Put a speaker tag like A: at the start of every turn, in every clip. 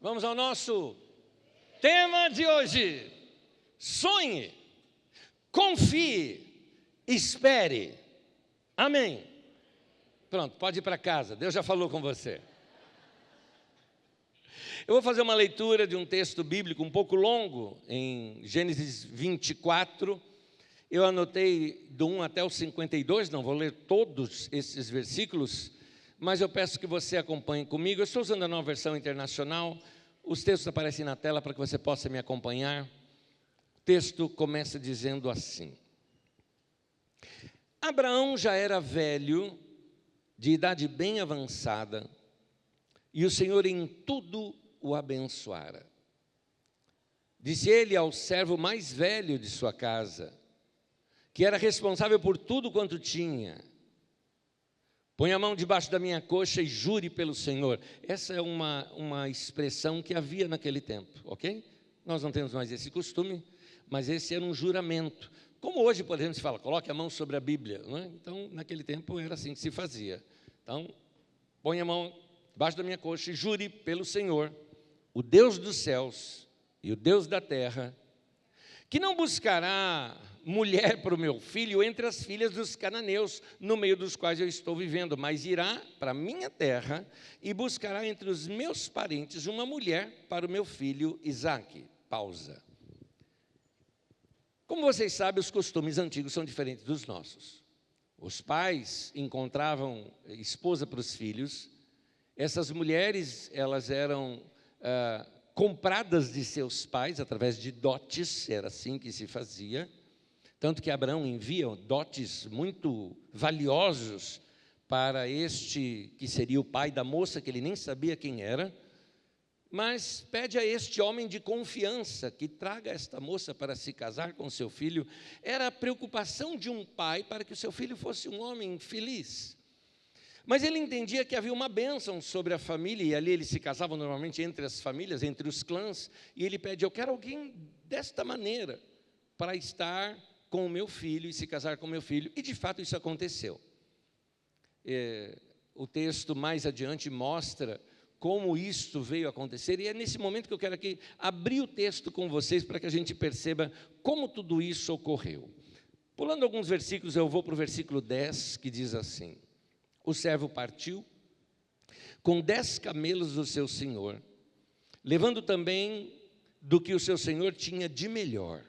A: Vamos ao nosso tema de hoje. Sonhe, confie, espere. Amém. Pronto, pode ir para casa, Deus já falou com você. Eu vou fazer uma leitura de um texto bíblico um pouco longo, em Gênesis 24. Eu anotei do 1 até o 52, não vou ler todos esses versículos, mas eu peço que você acompanhe comigo. Eu estou usando a nova versão internacional, os textos aparecem na tela para que você possa me acompanhar. O texto começa dizendo assim: Abraão já era velho, de idade bem avançada, e o Senhor em tudo o abençoara. Disse ele ao servo mais velho de sua casa, que era responsável por tudo quanto tinha: põe a mão debaixo da minha coxa e jure pelo Senhor. Essa é uma expressão que havia naquele tempo, ok? Nós não temos mais esse costume, mas esse era um juramento. Como hoje podemos falar, coloque a mão sobre a Bíblia, não é? Então, naquele tempo era assim que se fazia. Então, põe a mão debaixo da minha coxa e jure pelo Senhor, o Deus dos céus e o Deus da terra, que não buscará mulher para o meu filho entre as filhas dos cananeus, no meio dos quais eu estou vivendo, mas irá para a minha terra e buscará entre os meus parentes uma mulher para o meu filho Isaque. Pausa. Como vocês sabem, os costumes antigos são diferentes dos nossos. Os pais encontravam esposa para os filhos. Essas mulheres, elas eram compradas de seus pais através de dotes, era assim que se fazia. Tanto que Abraão envia dotes muito valiosos para este que seria o pai da moça, que ele nem sabia quem era, mas pede a este homem de confiança que traga esta moça para se casar com seu filho. Era a preocupação de um pai para que o seu filho fosse um homem feliz. Mas ele entendia que havia uma bênção sobre a família, e ali eles se casavam normalmente entre as famílias, entre os clãs, e ele pede: eu quero alguém desta maneira para estar com o meu filho e se casar com o meu filho. E de fato isso aconteceu. O texto mais adiante mostra como isto veio acontecer, e é nesse momento que eu quero aqui abrir o texto com vocês para que a gente perceba como tudo isso ocorreu. Pulando alguns versículos, eu vou para o versículo 10, que diz assim: o servo partiu com 10 camelos do seu senhor, levando também do que o seu senhor tinha de melhor.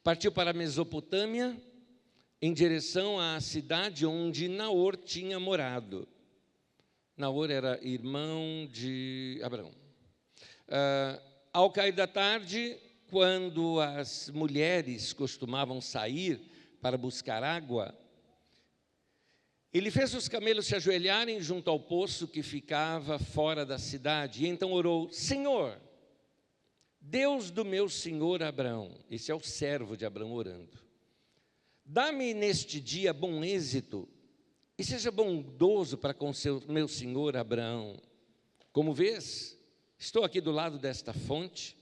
A: Partiu para a Mesopotâmia, em direção à cidade onde Naor tinha morado. Naor era irmão de Abraão. Ao cair da tarde, quando as mulheres costumavam sair para buscar água, ele fez os camelos se ajoelharem junto ao poço que ficava fora da cidade, e então orou: Senhor, Deus do meu senhor Abraão, esse é o servo de Abraão orando, dá-me neste dia bom êxito, e seja bondoso para com meu senhor Abraão. Como vês, estou aqui do lado desta fonte,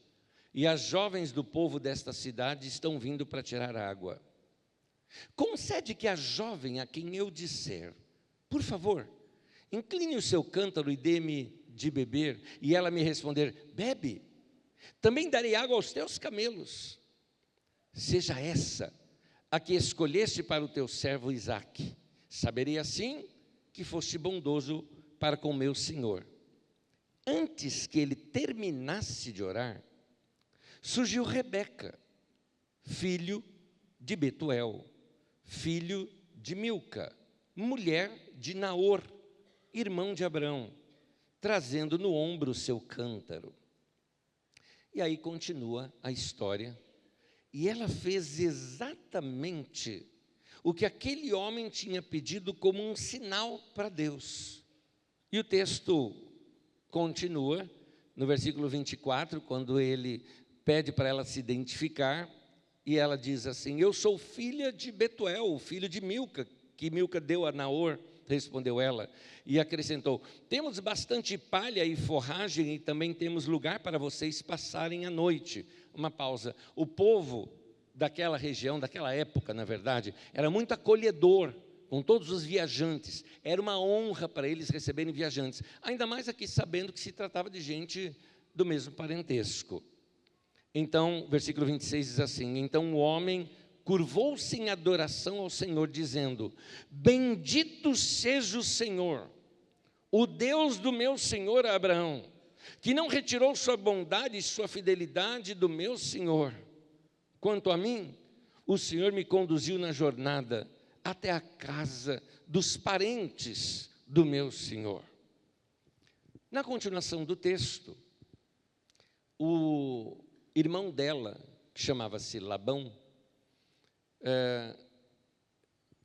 A: e as jovens do povo desta cidade estão vindo para tirar água. Concede que a jovem a quem eu disser: por favor, incline o seu cântaro e dê-me de beber, e ela me responder: bebe, também darei água aos teus camelos. Seja essa a que escolheste para o teu servo Isaque. Saberei assim que foste bondoso para com meu senhor. Antes que ele terminasse de orar, surgiu Rebeca, filho de Betuel, filho de Milca, mulher de Naor, irmão de Abraão, trazendo no ombro o seu cântaro. E aí continua a história. E ela fez exatamente o que aquele homem tinha pedido como um sinal para Deus. E o texto continua no versículo 24, quando ele pede para ela se identificar, e ela diz assim: eu sou filha de Betuel, filho de Milca, que Milca deu a Naor. Respondeu ela, e acrescentou: temos bastante palha e forragem, e também temos lugar para vocês passarem a noite. Uma pausa. O povo daquela região, daquela época, na verdade, era muito acolhedor com todos os viajantes. Era uma honra para eles receberem viajantes, ainda mais aqui sabendo que se tratava de gente do mesmo parentesco. Então, versículo 26 diz assim: então o homem curvou-se em adoração ao Senhor, dizendo: bendito seja o Senhor, o Deus do meu senhor Abraão, que não retirou sua bondade e sua fidelidade do meu senhor. Quanto a mim, o Senhor me conduziu na jornada até a casa dos parentes do meu senhor. Na continuação do texto, o irmão dela, que chamava-se Labão,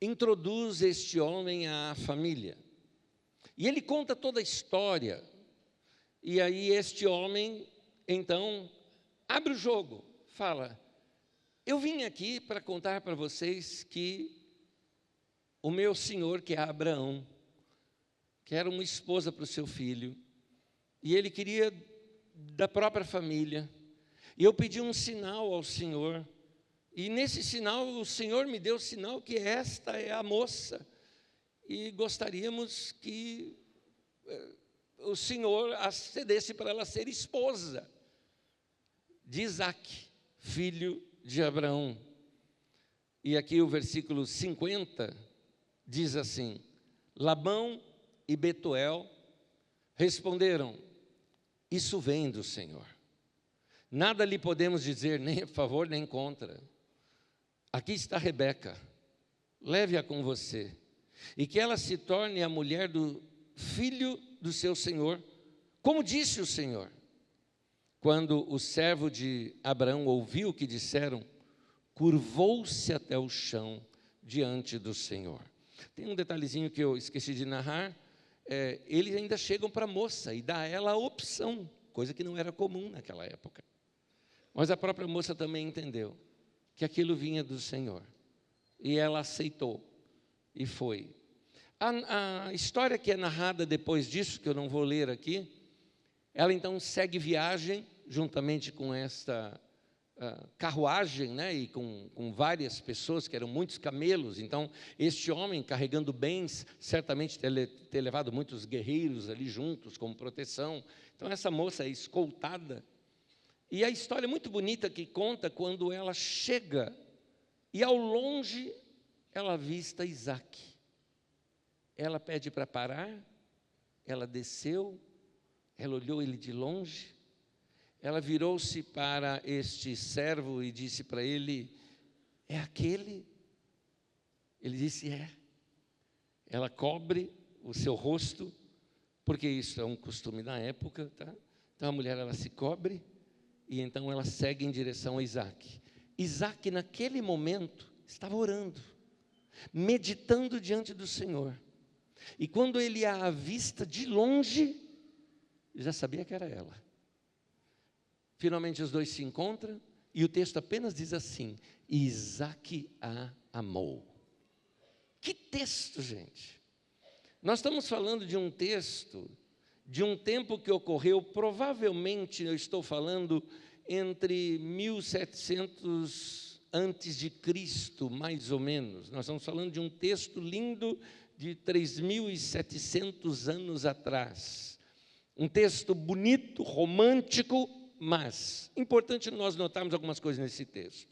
A: introduz este homem à família. E ele conta toda a história. E aí este homem, então, abre o jogo, fala: eu vim aqui para contar para vocês que o meu senhor, que é Abraão, quer uma esposa para o seu filho, e ele queria da própria família, e eu pedi um sinal ao Senhor, e nesse sinal o Senhor me deu o sinal que esta é a moça, e gostaríamos que o Senhor acedesse para ela ser esposa de Isaque, filho de Abraão. E aqui o versículo 50 diz assim: Labão e Betuel responderam: isso vem do Senhor. Nada lhe podemos dizer, nem a favor, nem contra. Aqui está Rebeca, leve-a com você, e que ela se torne a mulher do filho do seu senhor, como disse o Senhor. Quando o servo de Abraão ouviu o que disseram, curvou-se até o chão diante do Senhor. Tem um detalhezinho que eu esqueci de narrar. Eles ainda chegam para a moça e dá a ela a opção, coisa que não era comum naquela época. Mas a própria moça também entendeu que aquilo vinha do Senhor. E ela aceitou e foi. A história que é narrada depois disso, que eu não vou ler aqui, ela então segue viagem, juntamente com esta carruagem, né, e com várias pessoas, que eram muitos camelos. Então, este homem, carregando bens, certamente ter levado muitos guerreiros ali juntos, como proteção. Então, essa moça é escoltada. E a história é muito bonita que conta quando ela chega, e ao longe ela avista Isaque. Ela pede para parar, ela desceu, ela olhou ele de longe, ela virou-se para este servo e disse para ele: é aquele? Ele disse: é. Ela cobre o seu rosto, porque isso é um costume da época, tá? Então a mulher, ela se cobre, e então ela segue em direção a Isaque. Isaque, naquele momento, estava orando, meditando diante do Senhor. E quando ele a avista de longe, já sabia que era ela. Finalmente os dois se encontram, e o texto apenas diz assim: Isaque a amou. Que texto, gente! Nós estamos falando de um texto, de um tempo que ocorreu, provavelmente, eu estou falando, entre 1700 antes de Cristo, mais ou menos. Nós estamos falando de um texto lindo de 3.700 anos atrás. Um texto bonito, romântico, mas importante nós notarmos algumas coisas nesse texto.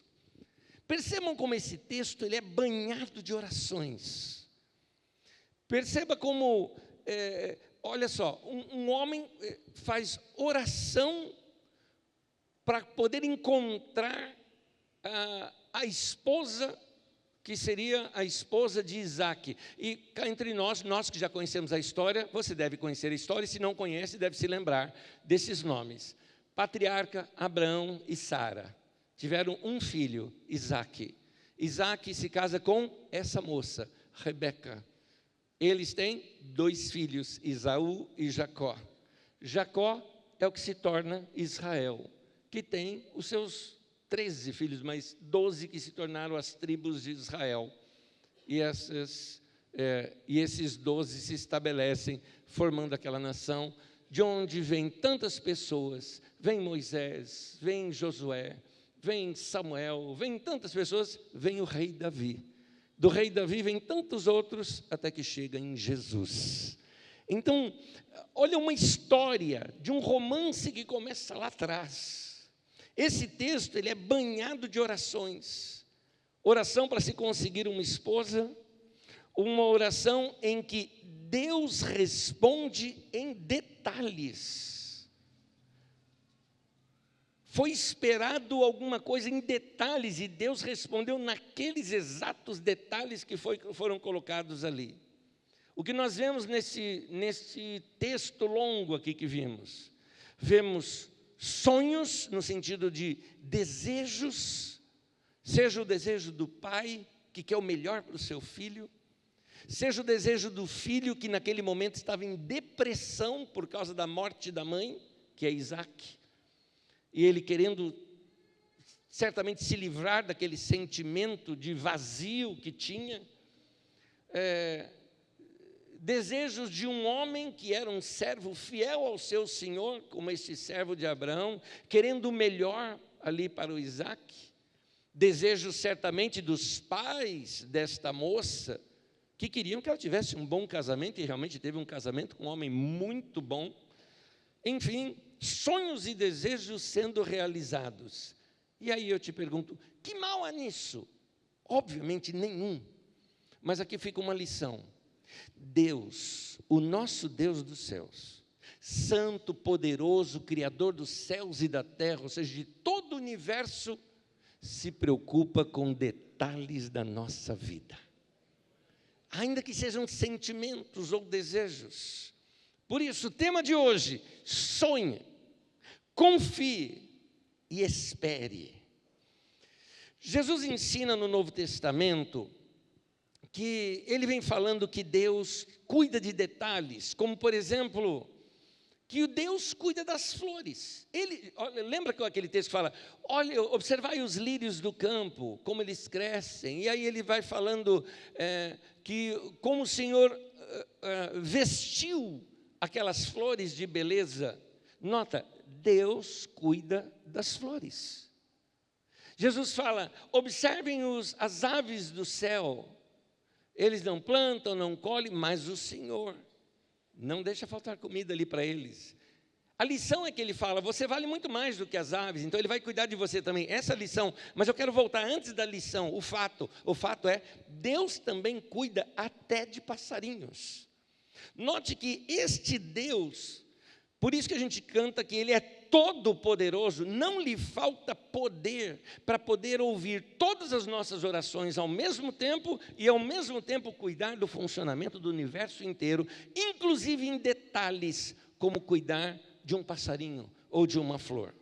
A: Percebam como esse texto ele é banhado de orações. Perceba como, olha só, um homem faz oração para poder encontrar a esposa, que seria a esposa de Isaque. E cá entre nós que já conhecemos a história, você deve conhecer a história, e se não conhece, deve se lembrar desses nomes. Patriarca Abraão e Sara tiveram um filho, Isaque. Isaque se casa com essa moça, Rebeca. Eles têm 2 filhos, Esaú e Jacó. Jacó é o que se torna Israel, que tem os seus 13 filhos, mas 12 que se tornaram as tribos de Israel. E esses 12 se estabelecem, formando aquela nação, de onde vêm tantas pessoas. Vem Moisés, vem Josué, vem Samuel, vem tantas pessoas, vem o rei Davi. Do rei Davi vem tantos outros, até que chega em Jesus. Então, olha uma história de um romance que começa lá atrás. Esse texto ele é banhado de orações. Oração para se conseguir uma esposa, uma oração em que Deus responde em detalhes. Foi esperado alguma coisa em detalhes e Deus respondeu naqueles exatos detalhes que foram colocados ali. O que nós vemos nesse texto longo aqui que vimos? Vemos sonhos no sentido de desejos, seja o desejo do pai que quer o melhor para o seu filho, seja o desejo do filho que naquele momento estava em depressão por causa da morte da mãe, que é Isaac, e ele querendo certamente se livrar daquele sentimento de vazio que tinha, desejos de um homem que era um servo fiel ao seu senhor, como este servo de Abraão, querendo o melhor ali para o Isaac, desejos certamente dos pais desta moça, que queriam que ela tivesse um bom casamento, e realmente teve um casamento com um homem muito bom. Enfim, sonhos e desejos sendo realizados. E aí eu te pergunto, que mal há nisso? Obviamente nenhum. Mas aqui fica uma lição. Deus, o nosso Deus dos céus, santo, poderoso, criador dos céus e da terra, ou seja, de todo o universo, se preocupa com detalhes da nossa vida. Ainda que sejam sentimentos ou desejos. Por isso, o tema de hoje, sonhe, confie e espere. Jesus ensina no Novo Testamento que ele vem falando que Deus cuida de detalhes, como por exemplo, que o Deus cuida das flores. Lembra aquele texto que fala, olha, observai os lírios do campo, como eles crescem, e aí ele vai falando que como o Senhor vestiu aquelas flores de beleza. Nota, Deus cuida das flores. Jesus fala, observem as aves do céu, eles não plantam, não colhem, mas o Senhor não deixa faltar comida ali para eles. A lição é que ele fala, você vale muito mais do que as aves, então ele vai cuidar de você também. Essa é a lição, mas eu quero voltar antes da lição, o fato. O fato é, Deus também cuida até de passarinhos. Note que este Deus, por isso que a gente canta que Ele é todo-poderoso, não lhe falta poder para poder ouvir todas as nossas orações ao mesmo tempo e ao mesmo tempo cuidar do funcionamento do universo inteiro, inclusive em detalhes, como cuidar de um passarinho ou de uma flor.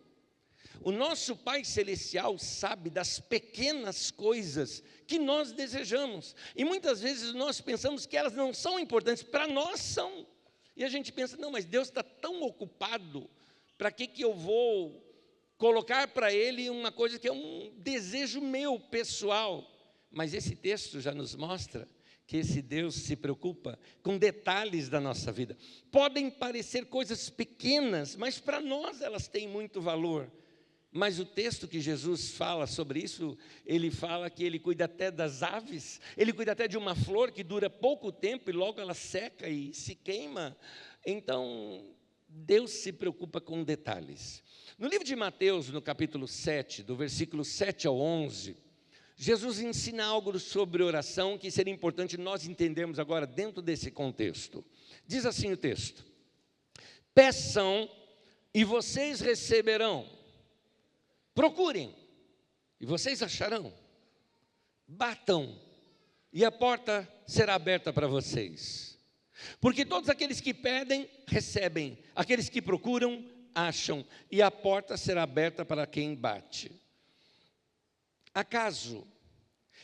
A: O nosso Pai Celestial sabe das pequenas coisas que nós desejamos. E muitas vezes nós pensamos que elas não são importantes, para nós são. E a gente pensa, não, mas Deus está tão ocupado, para que eu vou colocar para Ele uma coisa que é um desejo meu, pessoal? Mas esse texto já nos mostra que esse Deus se preocupa com detalhes da nossa vida. Podem parecer coisas pequenas, mas para nós elas têm muito valor. Mas o texto que Jesus fala sobre isso, ele fala que ele cuida até das aves, ele cuida até de uma flor que dura pouco tempo e logo ela seca e se queima. Então, Deus se preocupa com detalhes. No livro de Mateus, no capítulo 7, do versículo 7 ao 11, Jesus ensina algo sobre oração que seria importante nós entendermos agora dentro desse contexto. Diz assim o texto: peçam e vocês receberão. Procurem, e vocês acharão. Batam, e a porta será aberta para vocês. Porque todos aqueles que pedem, recebem. Aqueles que procuram, acham. E a porta será aberta para quem bate. Acaso,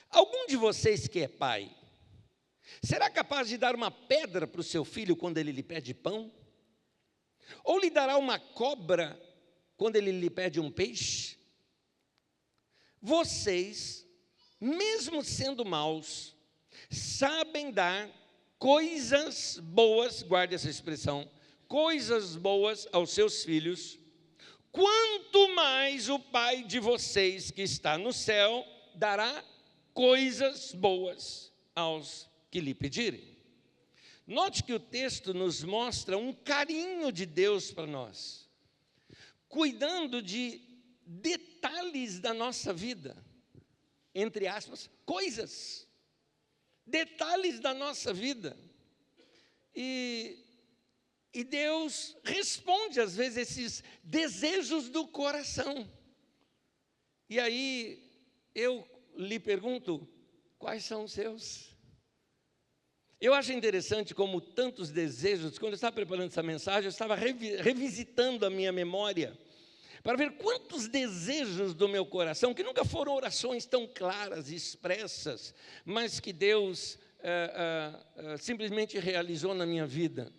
A: algum de vocês que é pai, será capaz de dar uma pedra para o seu filho quando ele lhe pede pão? Ou lhe dará uma cobra quando ele lhe pede um peixe? Vocês, mesmo sendo maus, sabem dar coisas boas, guarde essa expressão, coisas boas aos seus filhos, quanto mais o Pai de vocês que está no céu dará coisas boas aos que lhe pedirem. Note que o texto nos mostra um carinho de Deus para nós, cuidando de detalhes da nossa vida, entre aspas, coisas, detalhes da nossa vida. E Deus responde, às vezes, esses desejos do coração. E aí, eu lhe pergunto, quais são os seus? Eu acho interessante como tantos desejos, quando eu estava preparando essa mensagem, eu estava revisitando a minha memória, para ver quantos desejos do meu coração, que nunca foram orações tão claras e expressas, mas que Deus simplesmente realizou na minha vida.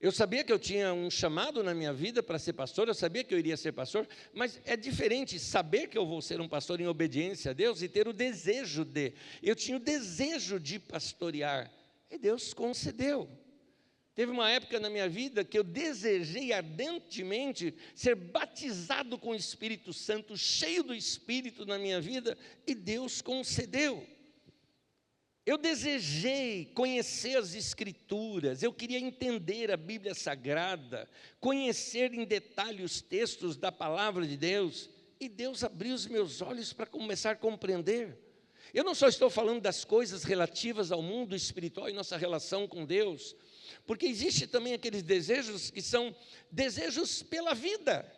A: Eu sabia que eu tinha um chamado na minha vida para ser pastor, eu sabia que eu iria ser pastor, mas é diferente saber que eu vou ser um pastor em obediência a Deus e ter o desejo de. Eu tinha o desejo de pastorear, e Deus concedeu. Teve uma época na minha vida que eu desejei ardentemente ser batizado com o Espírito Santo, cheio do Espírito na minha vida, e Deus concedeu. Eu desejei conhecer as Escrituras, eu queria entender a Bíblia Sagrada, conhecer em detalhe os textos da Palavra de Deus, e Deus abriu os meus olhos para começar a compreender. Eu não só estou falando das coisas relativas ao mundo espiritual e nossa relação com Deus, porque existe também aqueles desejos que são desejos pela vida.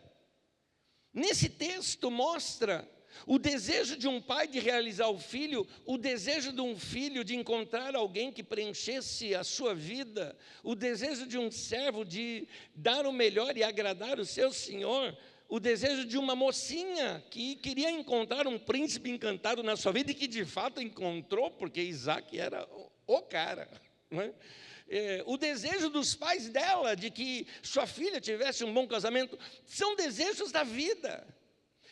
A: Nesse texto mostra o desejo de um pai de realizar o filho, o desejo de um filho de encontrar alguém que preenchesse a sua vida, o desejo de um servo de dar o melhor e agradar o seu senhor, o desejo de uma mocinha que queria encontrar um príncipe encantado na sua vida e que de fato encontrou, porque Isaac era o cara, não é? O desejo dos pais dela de que sua filha tivesse um bom casamento, são desejos da vida,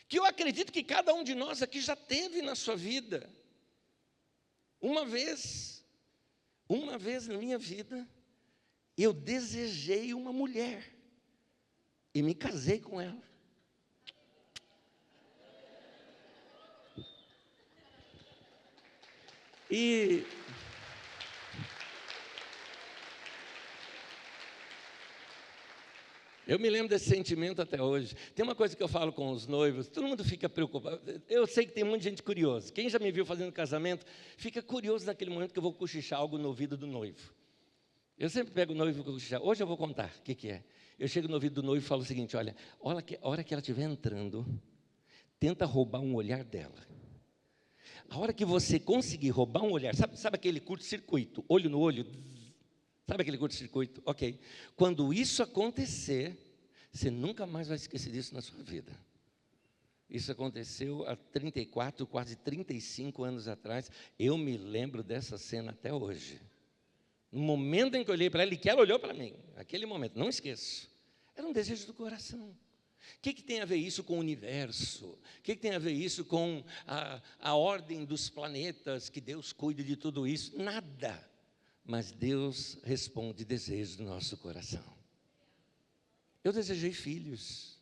A: que eu acredito que cada um de nós aqui já teve na sua vida. Uma vez na minha vida, eu desejei uma mulher e me casei com ela. E eu me lembro desse sentimento até hoje. Tem uma coisa que eu falo com os noivos, todo mundo fica preocupado. Eu sei que tem muita gente curiosa. Quem já me viu fazendo casamento, fica curioso naquele momento que eu vou cochichar algo no ouvido do noivo. Eu sempre pego o noivo e vou cochichar. Hoje eu vou contar o que é. Eu chego no ouvido do noivo e falo o seguinte: olha, a hora que ela estiver entrando, tenta roubar um olhar dela. A hora que você conseguir roubar um olhar, sabe aquele curto-circuito, olho no olho? Sabe aquele curto-circuito? Ok. Quando isso acontecer, você nunca mais vai esquecer disso na sua vida. Isso aconteceu há 34, quase 35 anos atrás. Eu me lembro dessa cena até hoje. No momento em que eu olhei para ela, e que ela olhou para mim, aquele momento, não esqueço. Era um desejo do coração. O que tem a ver isso com o universo? O que tem a ver isso com a ordem dos planetas, que Deus cuide de tudo isso? Nada. Mas Deus responde desejos do nosso coração. Eu desejei filhos,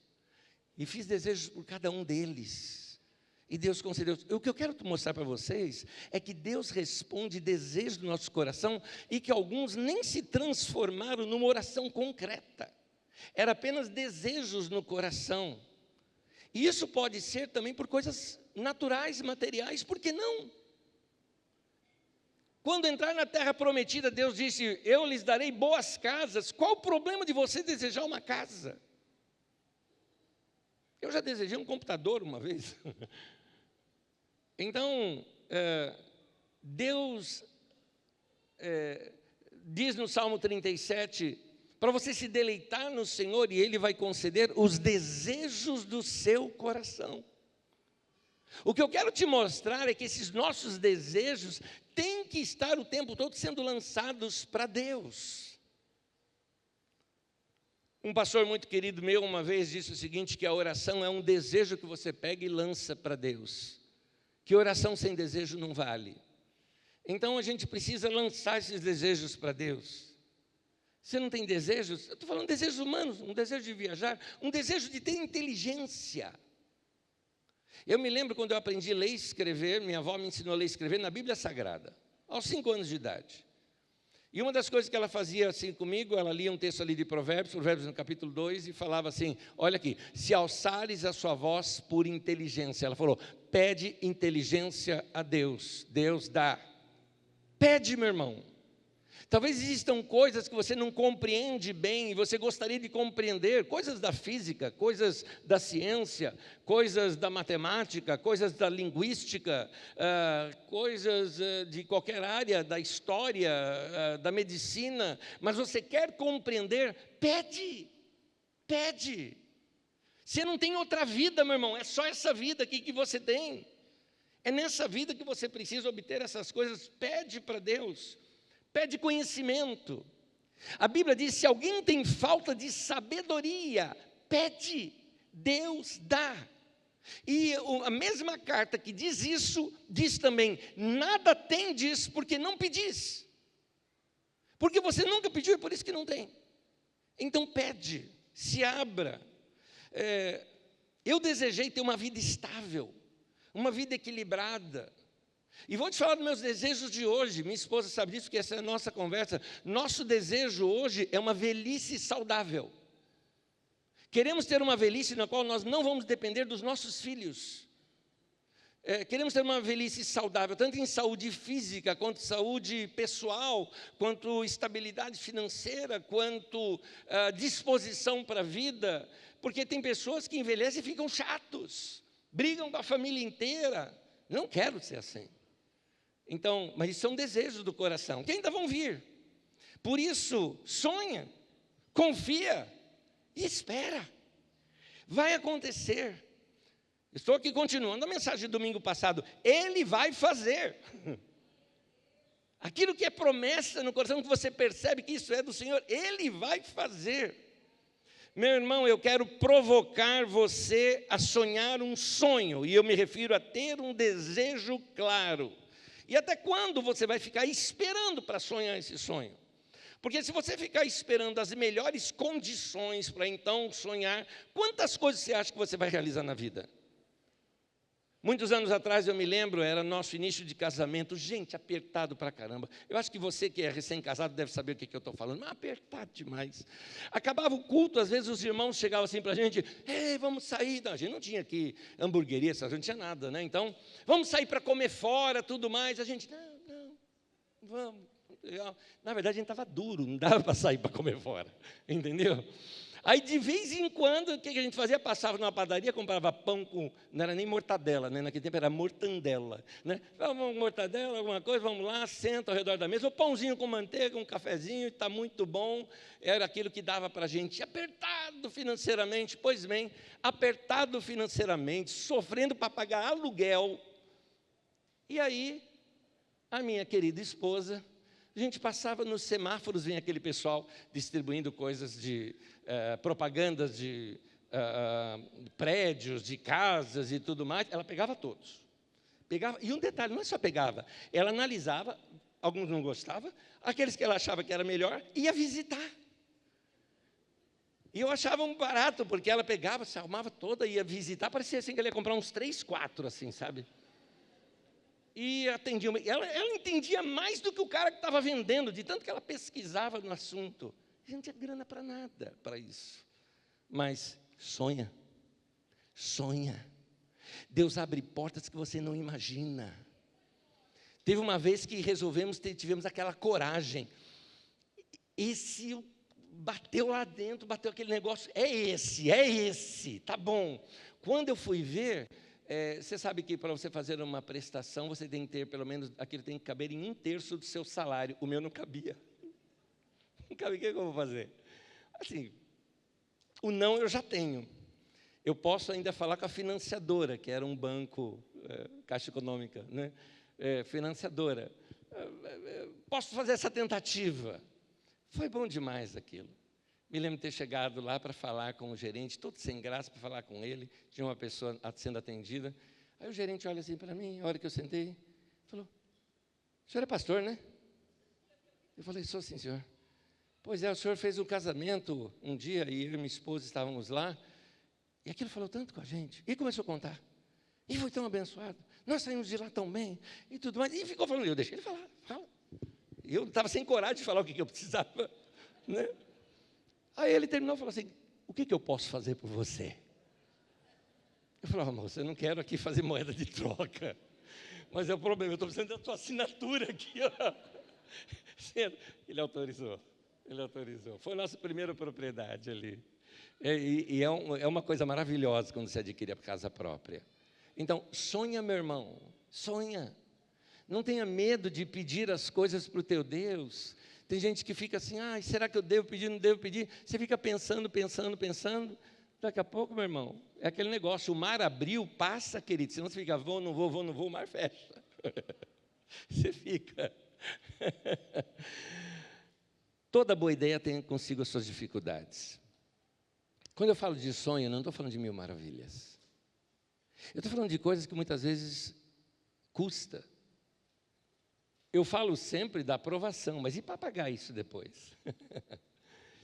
A: e fiz desejos por cada um deles, e Deus concedeu. O que eu quero mostrar para vocês é que Deus responde desejos do nosso coração, e que alguns nem se transformaram numa oração concreta, era apenas desejos no coração. E isso pode ser também por coisas naturais, materiais, por que não? Quando entrar na terra prometida, Deus disse: eu lhes darei boas casas. Qual o problema de você desejar uma casa? Eu já desejei um computador uma vez. Então, Deus diz no Salmo 37, para você se deleitar no Senhor e Ele vai conceder os desejos do seu coração. O que eu quero te mostrar é que esses nossos desejos têm que estar o tempo todo sendo lançados para Deus. Um pastor muito querido meu uma vez disse o seguinte, que a oração é um desejo que você pega e lança para Deus. Que oração sem desejo não vale. Então a gente precisa lançar esses desejos para Deus. Você não tem desejos? Eu estou falando de desejos humanos, um desejo de viajar, um desejo de ter inteligência. Eu me lembro quando eu aprendi a ler e escrever, minha avó me ensinou a ler e escrever na Bíblia Sagrada, aos 5 anos de idade. E uma das coisas que ela fazia assim comigo, ela lia um texto ali de Provérbios no capítulo 2, e falava assim, olha aqui, se alçares a sua voz por inteligência, ela falou, pede inteligência a Deus, Deus dá. Pede, meu irmão. Talvez existam coisas que você não compreende bem e você gostaria de compreender, coisas da física, coisas da ciência, coisas da matemática, coisas da linguística, coisas de qualquer área, da história, da medicina, mas você quer compreender, pede, pede. Você não tem outra vida, meu irmão, é só essa vida aqui que você tem. É nessa vida que você precisa obter essas coisas, pede para Deus. Pede conhecimento. A Bíblia diz, se alguém tem falta de sabedoria, pede, Deus dá. E a mesma carta que diz isso, diz também, nada tendes porque não pedis. Porque você nunca pediu, é por isso que não tem. Então pede, se abra. Eu desejei ter uma vida estável, uma vida equilibrada. E vou te falar dos meus desejos de hoje. Minha esposa sabe disso, porque essa é a nossa conversa. Nosso desejo hoje é uma velhice saudável. Queremos ter uma velhice na qual nós não vamos depender dos nossos filhos. Queremos ter uma velhice saudável, tanto em saúde física, quanto saúde pessoal, quanto estabilidade financeira, quanto disposição para a vida. Porque tem pessoas que envelhecem e ficam chatos, brigam com a família inteira. Não quero ser assim. Então, mas isso é um desejo do coração, que ainda vão vir. Por isso, sonha, confia e espera. Vai acontecer. Estou aqui continuando a mensagem do domingo passado. Ele vai fazer. Aquilo que é promessa no coração, que você percebe que isso é do Senhor, Ele vai fazer. Meu irmão, eu quero provocar você a sonhar um sonho, e eu me refiro a ter um desejo claro. E até quando você vai ficar esperando para sonhar esse sonho? Porque se você ficar esperando as melhores condições para então sonhar, quantas coisas você acha que você vai realizar na vida? Muitos anos atrás, eu me lembro, era nosso início de casamento, gente, apertado para caramba. Eu acho que você que é recém-casado deve saber o que eu estou falando, mas apertado demais. Acabava o culto, às vezes os irmãos chegavam assim para a gente, ei, vamos sair. Não, a gente não tinha aqui hamburgueria, a gente não tinha nada, né? Então, vamos sair para comer fora, tudo mais. A gente, não, vamos. Na verdade, a gente estava duro, não dava para sair para comer fora, entendeu? Aí, de vez em quando, o que a gente fazia? Passava numa padaria, comprava pão com... Não era nem mortadela, né? Naquele tempo era mortandela. Né? Vamos, mortadela, alguma coisa, vamos lá, senta ao redor da mesa. O pãozinho com manteiga, um cafezinho, está muito bom. Era aquilo que dava para a gente. Apertado financeiramente, pois bem, apertado financeiramente, sofrendo para pagar aluguel. E aí, a minha querida esposa... A gente passava nos semáforos, vinha aquele pessoal distribuindo coisas de propagandas de prédios, de casas e tudo mais. Ela pegava todos. Pegava, e um detalhe, não é só pegava, ela analisava, alguns não gostavam, aqueles que ela achava que era melhor, ia visitar. E eu achava um barato, porque ela pegava, se arrumava toda, ia visitar, parecia assim que ela ia comprar uns 3, 4, assim, sabe? E atendia, ela entendia mais do que o cara que estava vendendo, de tanto que ela pesquisava no assunto. A gente não tinha grana para nada, para isso. Mas sonha, sonha. Deus abre portas que você não imagina. Teve uma vez que tivemos aquela coragem. Esse bateu lá dentro, bateu aquele negócio, é esse, tá bom. Quando eu fui ver... você sabe que para você fazer uma prestação, você tem que ter, pelo menos, aquilo tem que caber em 1/3 do seu salário. O meu não cabia. Não cabia, o que eu vou fazer? Assim, o não eu já tenho. Eu posso ainda falar com a financiadora, que era um banco, Caixa Econômica, né? Financiadora. Posso fazer essa tentativa. Foi bom demais aquilo. Me lembro de ter chegado lá para falar com o gerente, todo sem graça para falar com ele, tinha uma pessoa sendo atendida. Aí o gerente olha assim para mim, a hora que eu sentei, falou, o senhor é pastor, né? Eu falei, sou sim, senhor. Pois é, o senhor fez um casamento um dia, e eu e minha esposa estávamos lá, e aquilo falou tanto com a gente. E começou a contar. E foi tão abençoado. Nós saímos de lá tão bem, e tudo mais. E ficou falando, eu deixei ele falar, fala. Eu estava sem coragem de falar o que eu precisava, né? Aí ele terminou e falou assim, o que eu posso fazer por você? Eu falei, moça, eu não quero aqui fazer moeda de troca. Mas é o problema, eu estou precisando da tua assinatura aqui. Ó. Ele autorizou. Foi a nossa primeira propriedade ali. É uma coisa maravilhosa quando você adquire a casa própria. Então, sonha, meu irmão, sonha. Não tenha medo de pedir as coisas para o teu Deus. Tem gente que fica assim, será que eu devo pedir, não devo pedir? Você fica pensando. Daqui a pouco, meu irmão, é aquele negócio, o mar abriu, passa, querido. Senão você fica, vou, não vou, o mar fecha. Você fica. Toda boa ideia tem consigo as suas dificuldades. Quando eu falo de sonho, eu não estou falando de mil maravilhas. Eu estou falando de coisas que muitas vezes custa. Eu falo sempre da aprovação, mas e para pagar isso depois?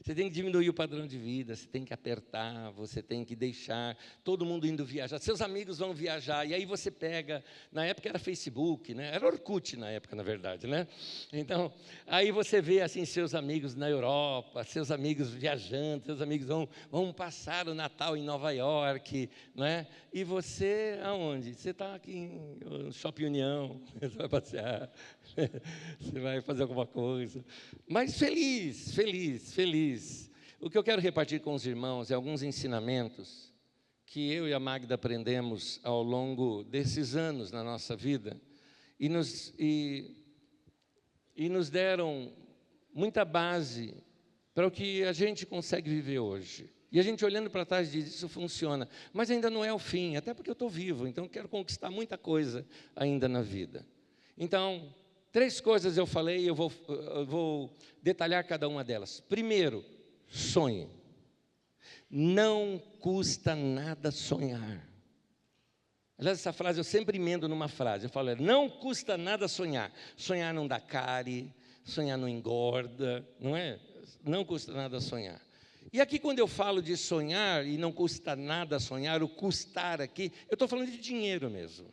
A: Você tem que diminuir o padrão de vida, você tem que apertar, você tem que deixar todo mundo indo viajar. Seus amigos vão viajar, e aí você pega, na época era Facebook, né? Era Orkut na época, na verdade, né? Então, aí você vê assim seus amigos na Europa, seus amigos viajando, seus amigos vão passar o Natal em Nova York, né? E você, aonde? Você está aqui no Shopping União, você vai passear, você vai fazer alguma coisa. Mas feliz. O que eu quero repartir com os irmãos é alguns ensinamentos que eu e a Magda aprendemos ao longo desses anos na nossa vida e nos deram muita base para o que a gente consegue viver hoje. E a gente olhando para trás diz, isso funciona, mas ainda não é o fim, até porque eu estou vivo, então eu quero conquistar muita coisa ainda na vida. Então, 3 coisas eu falei e eu vou detalhar cada uma delas. Primeiro, sonhe. Não custa nada sonhar. Aliás, essa frase eu sempre emendo numa frase. Eu falo, não custa nada sonhar. Sonhar não dá cárie, sonhar não engorda, não é? Não custa nada sonhar. E aqui, quando eu falo de sonhar e não custa nada sonhar, o custar aqui, eu estou falando de dinheiro mesmo.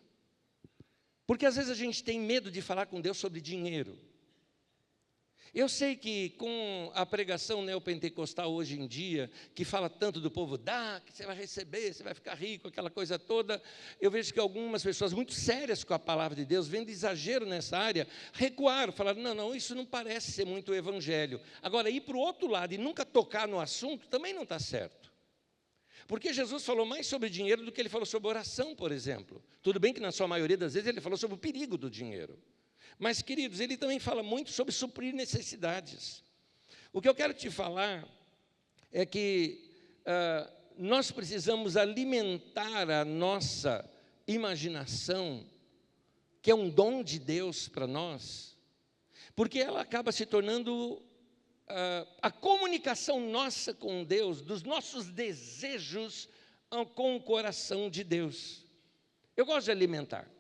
A: Porque às vezes a gente tem medo de falar com Deus sobre dinheiro. Eu sei que com a pregação neopentecostal hoje em dia, que fala tanto do povo, dá, que você vai receber, você vai ficar rico, aquela coisa toda, eu vejo que algumas pessoas muito sérias com a palavra de Deus, vendo exagero nessa área, recuaram, falaram, não, isso não parece ser muito o evangelho. Agora, ir para o outro lado e nunca tocar no assunto, também não está certo. Porque Jesus falou mais sobre dinheiro do que ele falou sobre oração, por exemplo. Tudo bem que na sua maioria das vezes ele falou sobre o perigo do dinheiro. Mas, queridos, ele também fala muito sobre suprir necessidades. O que eu quero te falar é que nós precisamos alimentar a nossa imaginação, que é um dom de Deus para nós, porque ela acaba se tornando a comunicação nossa com Deus, dos nossos desejos com o coração de Deus. Eu gosto de alimentar.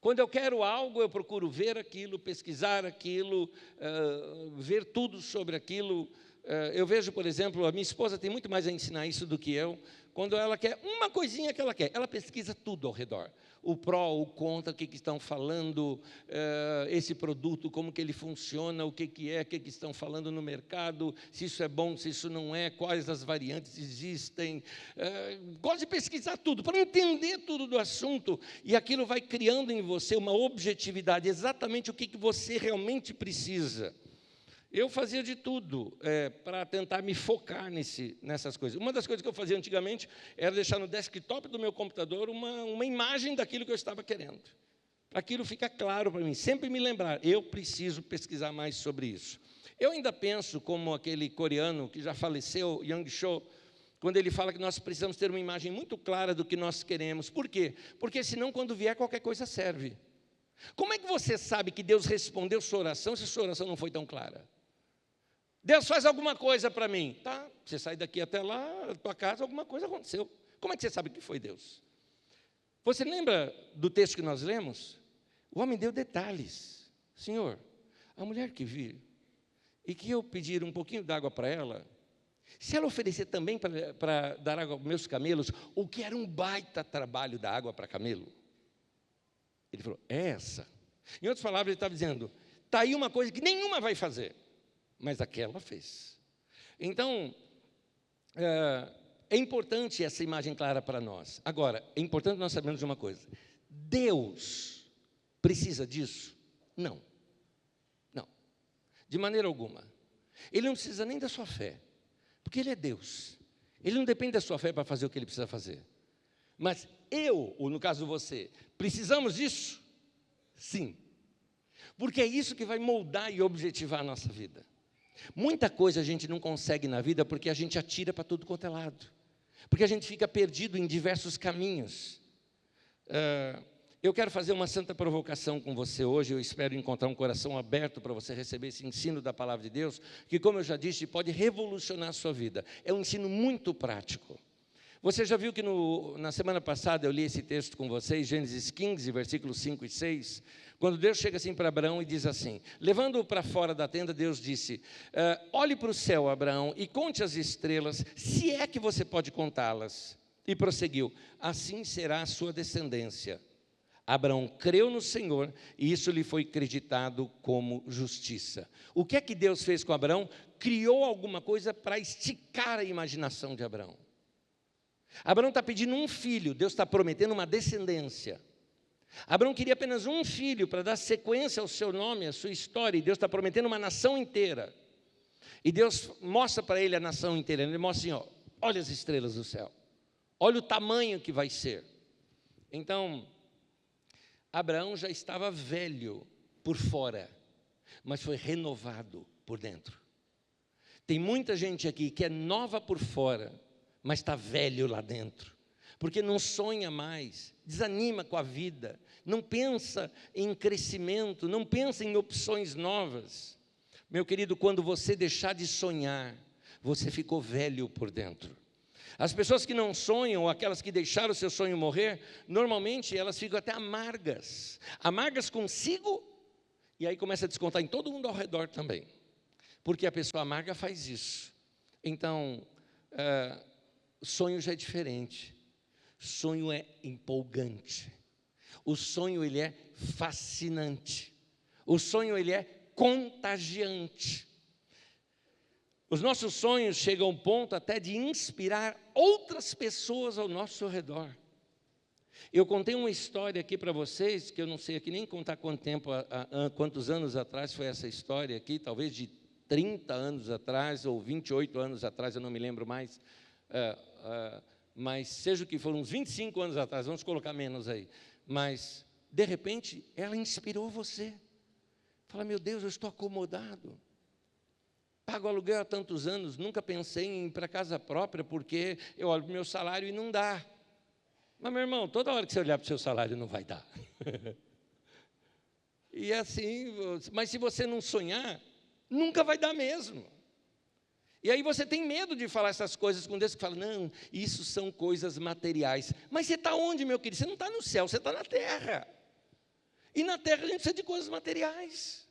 A: Quando eu quero algo, eu procuro ver aquilo, pesquisar aquilo, ver tudo sobre aquilo. Eu vejo, por exemplo, a minha esposa tem muito mais a ensinar isso do que eu. Quando ela quer uma coisinha que ela quer, ela pesquisa tudo ao redor. O pró, o contra, o que estão falando, esse produto, como que ele funciona, o que estão falando no mercado, se isso é bom, se isso não é, quais as variantes existem. Gosto de pesquisar tudo, para entender tudo do assunto, e aquilo vai criando em você uma objetividade, exatamente o que você realmente precisa. Eu fazia de tudo para tentar me focar nessas coisas. Uma das coisas que eu fazia antigamente era deixar no desktop do meu computador uma imagem daquilo que eu estava querendo. Para aquilo ficar claro para mim, sempre me lembrar, eu preciso pesquisar mais sobre isso. Eu ainda penso como aquele coreano que já faleceu, Yang Cho, quando ele fala que nós precisamos ter uma imagem muito clara do que nós queremos. Por quê? Porque senão, quando vier, qualquer coisa serve. Como é que você sabe que Deus respondeu sua oração se sua oração não foi tão clara? Deus faz alguma coisa para mim. Tá, você sai daqui até lá, tua casa, alguma coisa aconteceu. Como é que você sabe que foi Deus? Você lembra do texto que nós lemos? O homem deu detalhes. Senhor, a mulher que vir, e que eu pedir um pouquinho d'água para ela, se ela oferecer também para dar água aos meus camelos, o que era um baita trabalho dar água para camelo? Ele falou, é essa. Em outras palavras, ele estava dizendo, Está aí uma coisa que nenhuma vai fazer, mas aquela fez. Então, é importante essa imagem clara para nós. Agora, é importante nós sabermos de uma coisa. Deus precisa disso? Não. Não. De maneira alguma. Ele não precisa nem da sua fé, porque Ele é Deus. Ele não depende da sua fé para fazer o que Ele precisa fazer. Mas eu, ou no caso você, precisamos disso? Sim. Porque é isso que vai moldar e objetivar a nossa vida. Muita coisa a gente não consegue na vida porque a gente atira para tudo quanto é lado. Porque a gente fica perdido em diversos caminhos. Eu quero fazer uma santa provocação com você hoje. Eu espero encontrar um coração aberto para você receber esse ensino da palavra de Deus, que, como eu já disse, pode revolucionar a sua vida. É um ensino muito prático. Você já viu que na semana passada eu li esse texto com vocês, Gênesis 15, versículos 5 e 6, quando Deus chega assim para Abraão e diz assim, levando-o para fora da tenda, Deus disse, olhe para o céu, Abraão, e conte as estrelas, se é que você pode contá-las. E prosseguiu, assim será a sua descendência. Abraão creu no Senhor e isso lhe foi acreditado como justiça. O que é que Deus fez com Abraão? Criou alguma coisa para esticar a imaginação de Abraão. Abraão está pedindo um filho, Deus está prometendo uma descendência. Abraão queria apenas um filho para dar sequência ao seu nome, à sua história, e Deus está prometendo uma nação inteira. E Deus mostra para ele a nação inteira, ele mostra assim, olha as estrelas do céu, olha o tamanho que vai ser. Então, Abraão já estava velho por fora, mas foi renovado por dentro. Tem muita gente aqui que é nova por fora, mas está velho lá dentro, porque não sonha mais, desanima com a vida, não pensa em crescimento, não pensa em opções novas. Meu querido, quando você deixar de sonhar, você ficou velho por dentro. As pessoas que não sonham, ou aquelas que deixaram o seu sonho morrer, normalmente elas ficam até amargas. Amargas consigo, e aí começa a descontar em todo mundo ao redor também. Porque a pessoa amarga faz isso. Então, sonho já é diferente. Sonho é empolgante. O sonho, ele é fascinante. O sonho, ele é contagiante. Os nossos sonhos chegam ao ponto até de inspirar outras pessoas ao nosso redor. Eu contei uma história aqui para vocês, que eu não sei aqui nem contar quantos anos atrás foi essa história aqui, talvez de 30 anos atrás, ou 28 anos atrás, eu não me lembro mais, mas seja o que for, uns 25 anos atrás, vamos colocar menos aí. Mas, de repente, ela inspirou você. Fala, meu Deus, eu estou acomodado. Pago aluguel há tantos anos, nunca pensei em ir para casa própria, porque eu olho para o meu salário e não dá. Mas, meu irmão, toda hora que você olhar para o seu salário, não vai dar. E assim, mas se você não sonhar, nunca vai dar mesmo. E aí você tem medo de falar essas coisas com Deus, que fala, não, isso são coisas materiais. Mas você está onde, meu querido? Você não está no céu, você está na terra. E na terra a gente precisa de coisas materiais.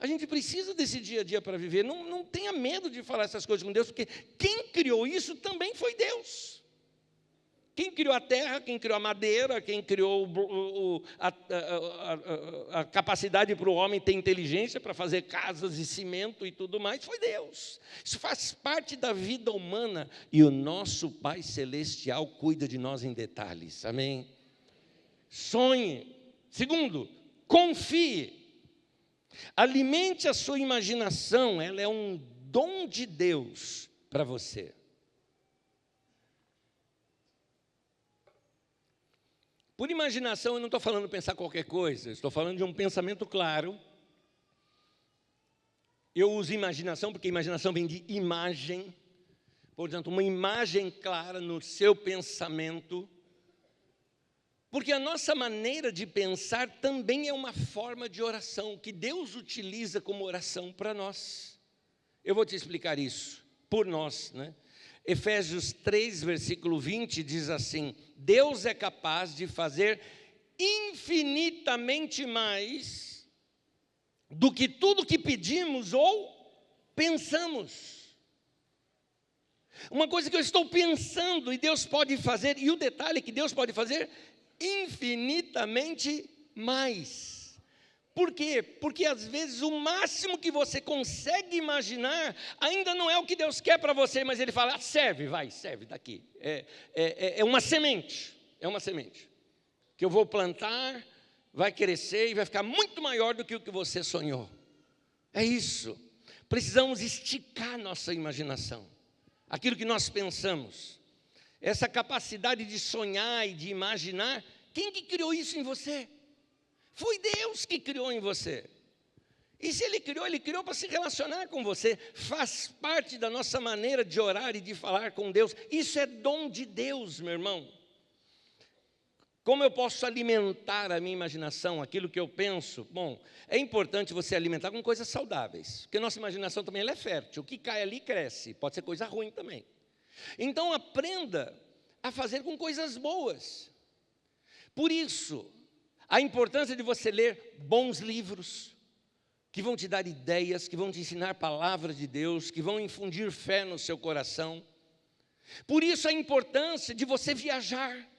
A: A gente precisa desse dia a dia para viver. Não tenha medo de falar essas coisas com Deus, porque quem criou isso também foi Deus. Quem criou a terra, quem criou a madeira, quem criou a capacidade para o homem ter inteligência para fazer casas e cimento e tudo mais, foi Deus. Isso faz parte da vida humana e o nosso Pai Celestial cuida de nós em detalhes. Amém? Sonhe. Segundo, confie. Alimente a sua imaginação, ela é um dom de Deus para você. Por imaginação, eu não estou falando pensar qualquer coisa, eu estou falando de um pensamento claro. Eu uso imaginação, porque imaginação vem de imagem. Portanto, uma imagem clara no seu pensamento. Porque a nossa maneira de pensar também é uma forma de oração, que Deus utiliza como oração para nós. Eu vou te explicar isso, por nós, né? Efésios 3, versículo 20, diz assim, Deus é capaz de fazer infinitamente mais do que tudo que pedimos ou pensamos. Uma coisa que eu estou pensando e Deus pode fazer, e o detalhe é que Deus pode fazer infinitamente mais. Por quê? Porque às vezes o máximo que você consegue imaginar ainda não é o que Deus quer para você, mas Ele fala, serve, vai, serve daqui. É uma semente, que eu vou plantar, vai crescer e vai ficar muito maior do que o que você sonhou. É isso. Precisamos esticar nossa imaginação, aquilo que nós pensamos. Essa capacidade de sonhar e de imaginar, quem que criou isso em você? Foi Deus que criou em você. E se Ele criou para se relacionar com você. Faz parte da nossa maneira de orar e de falar com Deus. Isso é dom de Deus, meu irmão. Como eu posso alimentar a minha imaginação, aquilo que eu penso? Bom, é importante você alimentar com coisas saudáveis, porque nossa imaginação também ela é fértil. O que cai ali cresce, pode ser coisa ruim também. Então aprenda a fazer com coisas boas. Por isso, a importância de você ler bons livros, que vão te dar ideias, que vão te ensinar palavras de Deus, que vão infundir fé no seu coração. Por isso a importância de você viajar,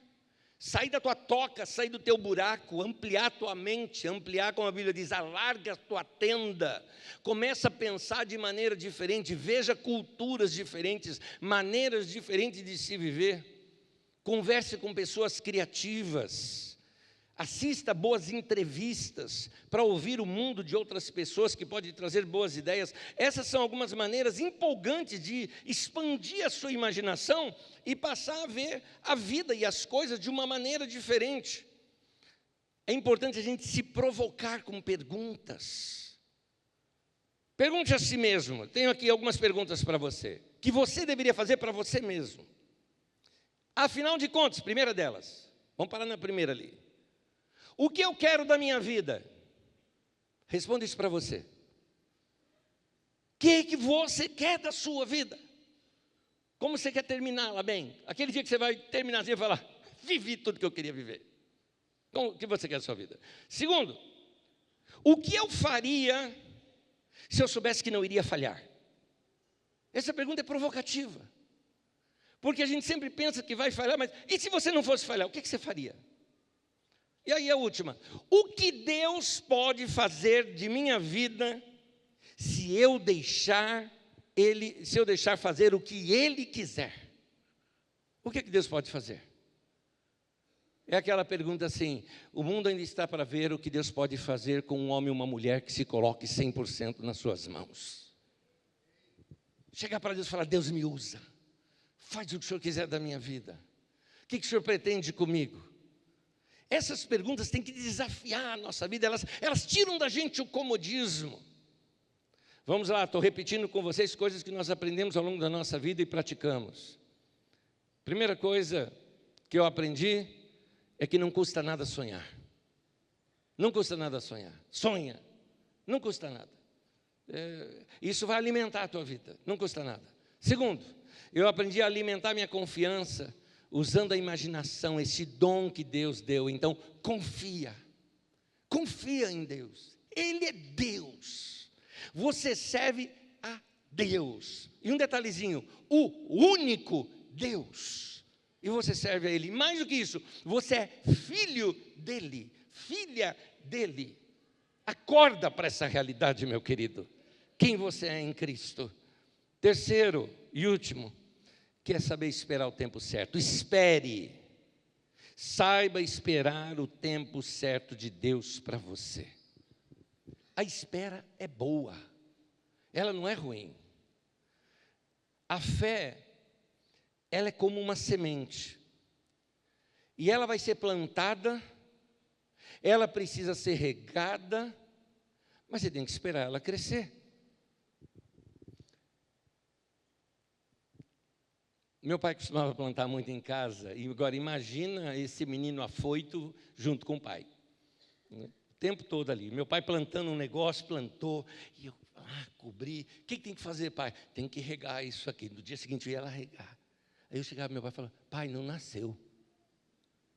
A: sair da tua toca, sair do teu buraco, ampliar a tua mente, ampliar, como a Bíblia diz, alarga a tua tenda, começa a pensar de maneira diferente, veja culturas diferentes, maneiras diferentes de se viver, converse com pessoas criativas, assista boas entrevistas para ouvir o mundo de outras pessoas que podem trazer boas ideias. Essas são algumas maneiras empolgantes de expandir a sua imaginação e passar a ver a vida e as coisas de uma maneira diferente. É importante a gente se provocar com perguntas. Pergunte a si mesmo. Tenho aqui algumas perguntas para você, que você deveria fazer para você mesmo. Afinal de contas, primeira delas, vamos parar na primeira ali. O que eu quero da minha vida? Responda isso para você. O que você quer da sua vida? Como você quer terminá-la bem? Aquele dia que você vai terminar, você vai falar, vivi tudo que eu queria viver. Como, o que você quer da sua vida? Segundo, o que eu faria se eu soubesse que não iria falhar? Essa pergunta é provocativa. Porque a gente sempre pensa que vai falhar, mas e se você não fosse falhar, o que você faria? E aí a última, o que Deus pode fazer de minha vida se eu deixar fazer o que Ele quiser? O que Deus pode fazer? É aquela pergunta assim, o mundo ainda está para ver o que Deus pode fazer com um homem e uma mulher que se coloque 100% nas suas mãos. Chegar para Deus e falar, Deus me usa, faz o que o Senhor quiser da minha vida. O que o Senhor pretende comigo? Essas perguntas têm que desafiar a nossa vida, elas tiram da gente o comodismo. Vamos lá, estou repetindo com vocês coisas que nós aprendemos ao longo da nossa vida e praticamos. Primeira coisa que eu aprendi é que não custa nada sonhar. Não custa nada sonhar. Sonha, não custa nada. Isso vai alimentar a tua vida, não custa nada. Segundo, eu aprendi a alimentar minha confiança usando a imaginação, esse dom que Deus deu. Então, confia em Deus. Ele é Deus. Você serve a Deus. E um detalhezinho, o único Deus. E você serve a Ele. Mais do que isso, você é filho dEle, filha dEle. Acorda para essa realidade, meu querido. Quem você é em Cristo. Terceiro e último, quer saber esperar o tempo certo? Espere. Saiba esperar o tempo certo de Deus para você. A espera é boa. Ela não é ruim. A fé, ela é como uma semente. E ela vai ser plantada, ela precisa ser regada, mas você tem que esperar ela crescer. Meu pai costumava plantar muito em casa, e agora imagina esse menino afoito junto com o pai. O tempo todo ali. Meu pai plantando um negócio, plantou, e eu cobri. O que tem que fazer, pai? Tem que regar isso aqui. No dia seguinte eu ia lá regar. Aí eu chegava, meu pai falava, pai, não nasceu.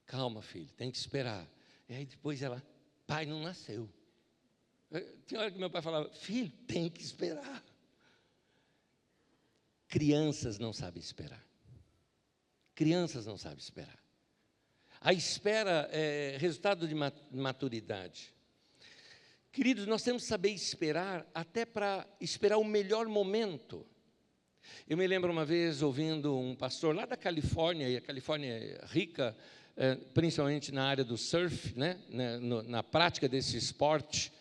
A: Calma, filho, tem que esperar. E aí depois ela, pai, não nasceu. Tinha hora que meu pai falava, filho, tem que esperar. Crianças não sabem esperar. Crianças não sabem esperar. A espera é resultado de maturidade. Queridos, nós temos que saber esperar, até para esperar o melhor momento. Eu me lembro uma vez ouvindo um pastor lá da Califórnia, e a Califórnia é rica, principalmente na área do surf, né, na prática desse esporte,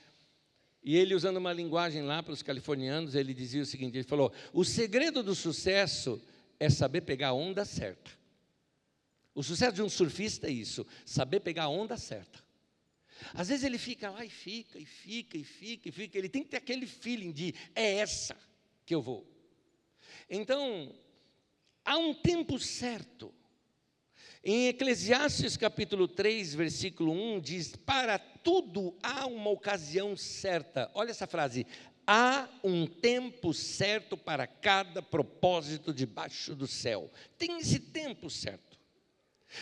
A: e ele, usando uma linguagem lá para os californianos, ele dizia o seguinte, ele falou, o segredo do sucesso é saber pegar a onda certa. O sucesso de um surfista é isso, saber pegar a onda certa. Às vezes ele fica lá e fica, ele tem que ter aquele feeling de, é essa que eu vou. Então, há um tempo certo. Em Eclesiastes capítulo 3, versículo 1, diz, para tudo há uma ocasião certa. Olha essa frase, há um tempo certo para cada propósito debaixo do céu. Tem esse tempo certo.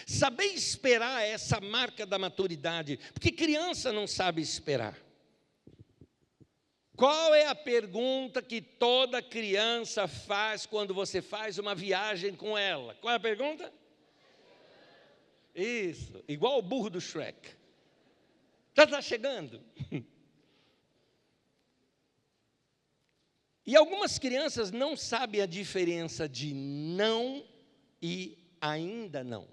A: Saber esperar é essa marca da maturidade, porque criança não sabe esperar. Qual é a pergunta que toda criança faz quando você faz uma viagem com ela? Qual é a pergunta? Isso, igual o burro do Shrek. Já está chegando? E algumas crianças não sabem a diferença de não e ainda não.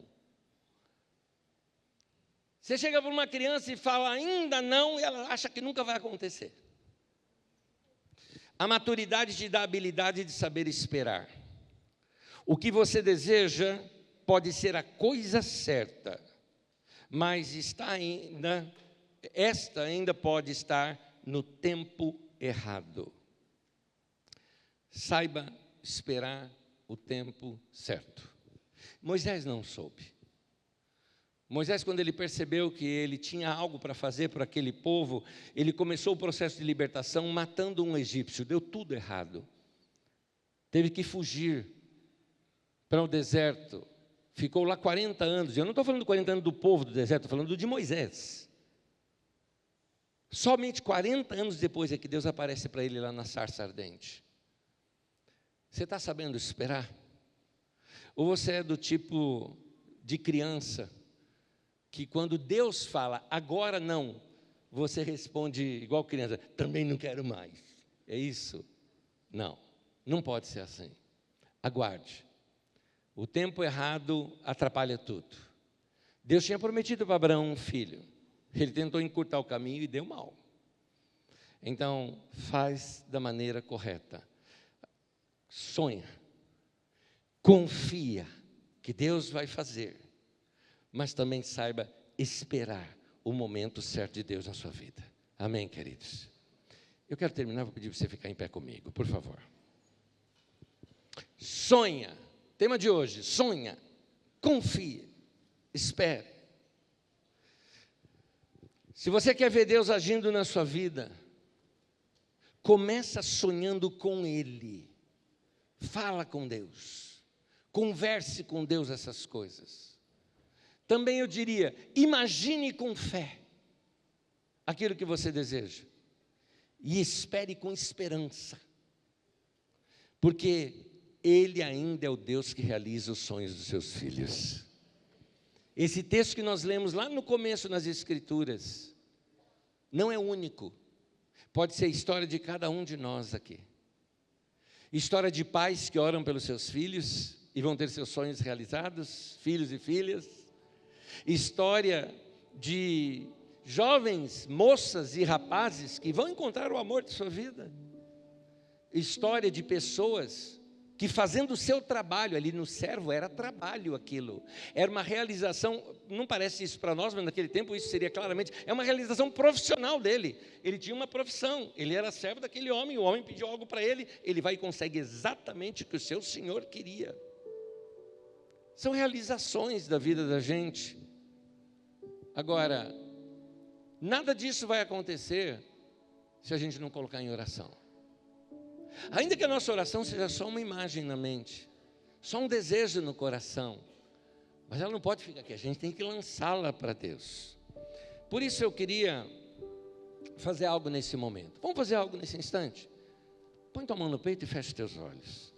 A: Você chega para uma criança e fala ainda não, e ela acha que nunca vai acontecer. A maturidade te dá a habilidade de saber esperar. O que você deseja pode ser a coisa certa, mas esta ainda pode estar no tempo errado. Saiba esperar o tempo certo. Moisés não soube. Moisés, quando ele percebeu que ele tinha algo para fazer para aquele povo, ele começou o processo de libertação matando um egípcio, deu tudo errado. Teve que fugir para o deserto, ficou lá 40 anos, eu não estou falando 40 anos do povo do deserto, estou falando de Moisés. Somente 40 anos depois é que Deus aparece para ele lá na sarça ardente. Você está sabendo esperar? Ou você é do tipo de criança, que quando Deus fala, agora não, você responde igual criança, também não quero mais. É isso? Não, não pode ser assim. Aguarde. O tempo errado atrapalha tudo. Deus tinha prometido para Abraão um filho. Ele tentou encurtar o caminho e deu mal. Então, faz da maneira correta. Sonha. Confia que Deus vai fazer. Mas também saiba esperar o momento certo de Deus na sua vida. Amém, queridos? Eu quero terminar, vou pedir para você ficar em pé comigo, por favor. Sonha, tema de hoje, sonha, confia, espere. Se você quer ver Deus agindo na sua vida, começa sonhando com Ele. Fala com Deus, converse com Deus essas coisas. Também eu diria, imagine com fé aquilo que você deseja e espere com esperança, porque Ele ainda é o Deus que realiza os sonhos dos seus filhos. Esse texto que nós lemos lá no começo nas Escrituras não é único, pode ser a história de cada um de nós aqui. História de pais que oram pelos seus filhos e vão ter seus sonhos realizados, filhos e filhas. História de jovens, moças e rapazes que vão encontrar o amor de sua vida. História de pessoas que fazendo o seu trabalho, ali no servo era trabalho aquilo, era uma realização, não parece isso para nós, mas naquele tempo isso seria claramente, é uma realização profissional dele, ele tinha uma profissão, ele era servo daquele homem, o homem pediu algo para ele, ele vai e consegue exatamente o que o seu senhor queria. São realizações da vida da gente. Agora, nada disso vai acontecer se a gente não colocar em oração. Ainda que a nossa oração seja só uma imagem na mente, só um desejo no coração, mas ela não pode ficar aqui, a gente tem que lançá-la para Deus. Por isso eu queria fazer algo nesse momento. Vamos fazer algo nesse instante? Põe tua mão no peito e fecha teus olhos.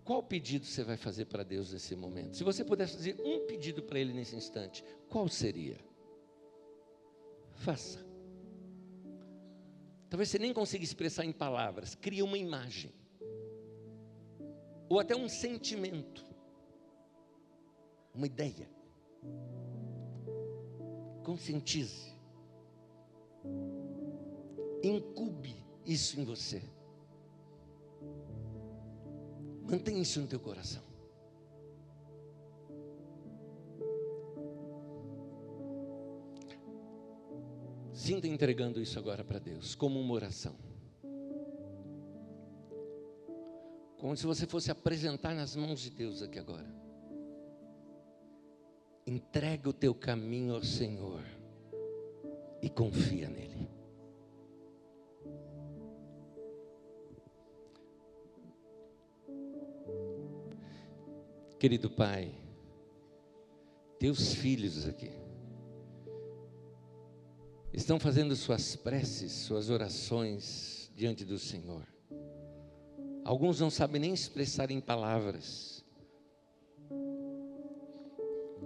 A: Qual pedido você vai fazer para Deus nesse momento? Se você pudesse fazer um pedido para Ele nesse instante, qual seria? Faça. Talvez você nem consiga expressar em palavras. Crie uma imagem. Ou até um sentimento. Uma ideia. Conscientize. Incube isso em você. Mantenha isso no teu coração. Sinta entregando isso agora para Deus, como uma oração. Como se você fosse apresentar nas mãos de Deus aqui agora. Entrega o teu caminho ao Senhor e confia nele. Querido Pai, teus filhos aqui estão fazendo suas preces, suas orações diante do Senhor. Alguns não sabem nem expressar em palavras.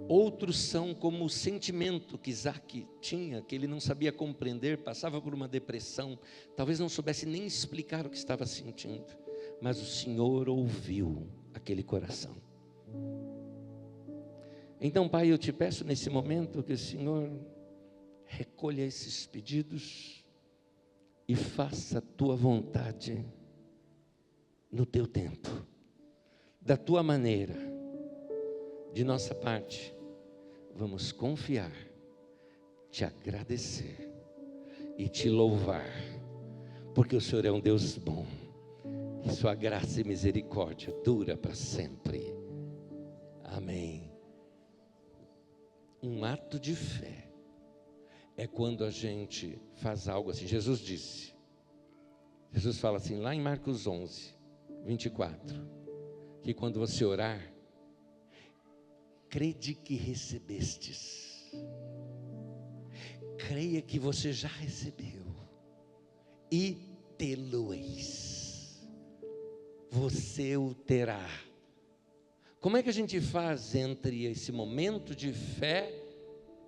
A: Outros são como o sentimento que Isaac tinha, que ele não sabia compreender, passava por uma depressão, talvez não soubesse nem explicar o que estava sentindo, mas o Senhor ouviu aquele coração. Então, Pai, eu te peço nesse momento que o Senhor recolha esses pedidos e faça a tua vontade no teu tempo, da tua maneira. De nossa parte, vamos confiar, te agradecer e te louvar, porque o Senhor é um Deus bom, e sua graça e misericórdia dura para sempre. Amém. Um ato de fé é quando a gente faz algo assim. Jesus fala assim, lá em Marcos 11, 24, que quando você orar, crede que recebestes, creia que você já recebeu, e tê-lo-eis, você o terá. Como é que a gente faz entre esse momento de fé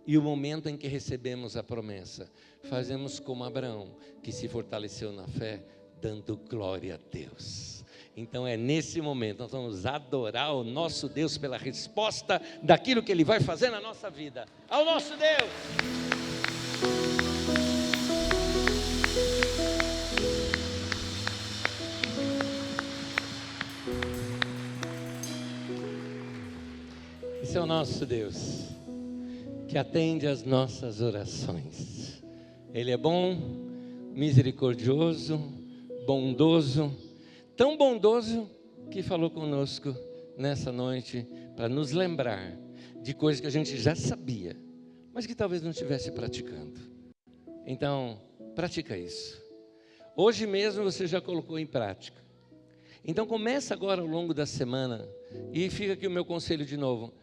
A: e o momento em que recebemos a promessa? Fazemos como Abraão, que se fortaleceu na fé, dando glória a Deus. Então é nesse momento, nós vamos adorar o nosso Deus pela resposta daquilo que Ele vai fazer na nossa vida. Ao nosso Deus! Esse é o nosso Deus, que atende às nossas orações. Ele é bom, misericordioso, bondoso, tão bondoso que falou conosco nessa noite para nos lembrar de coisas que a gente já sabia, mas que talvez não estivesse praticando. Então, pratica isso. Hoje mesmo você já colocou em prática. Então começa agora ao longo da semana, e fica aqui o meu conselho de novo.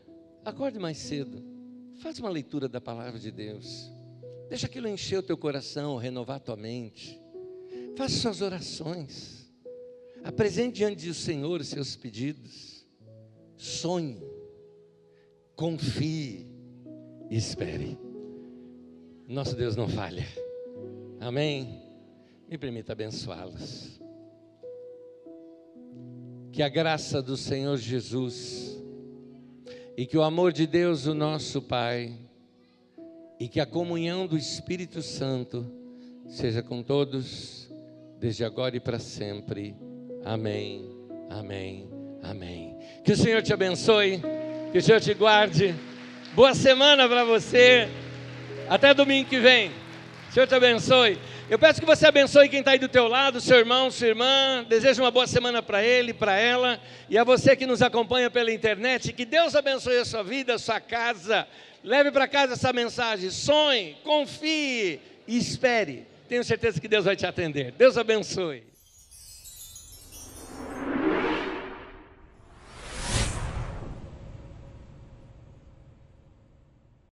A: Acorde mais cedo, faça uma leitura da palavra de Deus, deixa aquilo encher o teu coração, renovar a tua mente, faça suas orações, apresente diante do Senhor os seus pedidos, sonhe, confie e espere. Nosso Deus não falha, amém? Me permita abençoá-los. Que a graça do Senhor Jesus e que o amor de Deus, o nosso Pai, e que a comunhão do Espírito Santo seja com todos, desde agora e para sempre. Amém, amém, amém. Que o Senhor te abençoe, que o Senhor te guarde. Boa semana para você. Até domingo que vem. O Senhor te abençoe. Eu peço que você abençoe quem está aí do teu lado, seu irmão, sua irmã. Desejo uma boa semana para ele, para ela. E a você que nos acompanha pela internet, que Deus abençoe a sua vida, a sua casa. Leve para casa essa mensagem. Sonhe, confie e espere. Tenho certeza que Deus vai te atender. Deus abençoe.